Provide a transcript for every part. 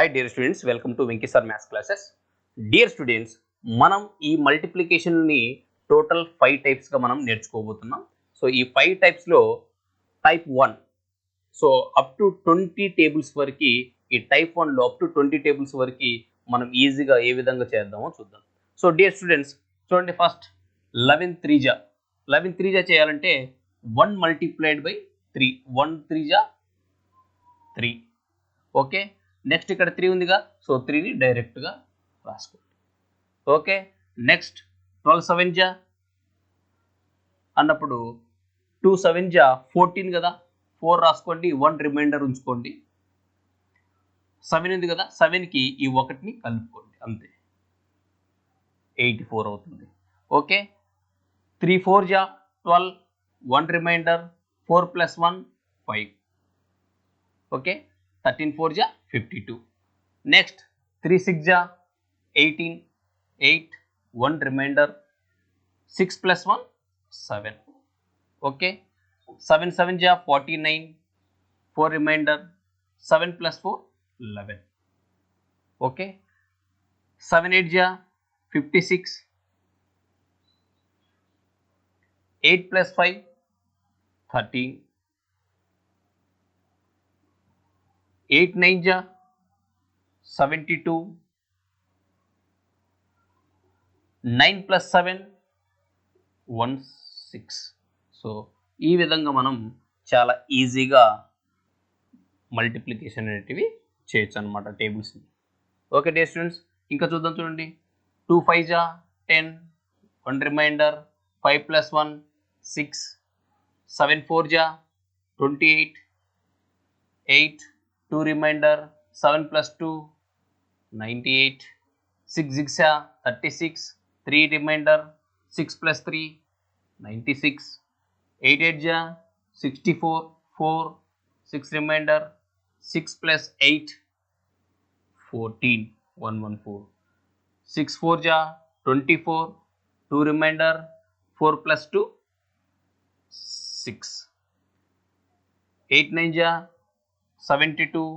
Hi dear students, welcome to Venki Sir Maths classes. Dear students, మనం ఈ multiplication ని total 5 types గా మనం నేర్చుకోబోతున్నాం. సో ఈ 5 టైప్స్ లో type 1 so up to 20 tables వరకు ఈ టైప్ 1 లో అప్ టు 20 టేబుల్స్ వరకు మనం ఈజీగా ఏ విధంగా చేద్దామో చూద్దాం. సో డియర్ స్టూడెంట్స్ చూడండి, ఫస్ట్ 11 3 చేయాలంటే 1 మల్టిప్లైడ్ బై 3, 1 3 3. ఓకే, నెక్స్ట్ ఇక్కడ 3 ఉందిగా, సో 3ని డైరెక్ట్గా రాసుకోండి. ఓకే, నెక్స్ట్ 12 7 అన్నప్పుడు 2 7 14 కదా, 4 రాసుకోండి, 1 రిమైండర్ ఉంచుకోండి. 7 ఉంది కదా, 7కి ఈ 1ని కలుపుకోండి, అంతే 84 అవుతుంది. Okay, 3 4 12, 1 remainder, 4 + 1 5. Okay, 13 4 52. Next 3 6 18, 8, 1 remainder, 6 + 1 7. Okay, 7 7 49, 4 remainder, 7 + 4 11. Okay, 7 8 56, 8 + 5 13, 8 9 72, 9 + 7 16. So ఈ విధంగా మనం చాలా ఈజీగా మల్టిప్లికేషన్ అనేటివి చేయొచ్చు అనమాట టేబుల్స్ని. ఓకే డియర్ స్టూడెంట్స్, ఇంకా చూద్దాం. చూడండి, 2 5 10, 1 remainder, 5 + 1 6, 7 4 28, 8 2 remainder, 7 + 2 98, 6 6 36, 3 remainder, 6 + 3 96, 8 8 64, 4 6 remainder, 6 + 8 14 114, 6 4 24, 2 remainder, 4 + 2 6, 8 9 72,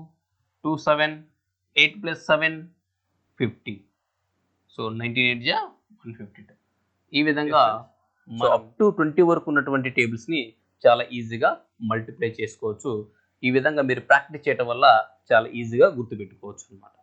2 7, 8 + 7 50. So 98 152. ఈ విధంగా సో అప్ టు 20 వరకు ఉన్నటువంటి టేబుల్స్ని చాలా ఈజీగా మల్టిప్లై చేసుకోవచ్చు. ఈ విధంగా మీరు ప్రాక్టీస్ చేయడం వల్ల చాలా ఈజీగా గుర్తుపెట్టుకోవచ్చు అనమాట.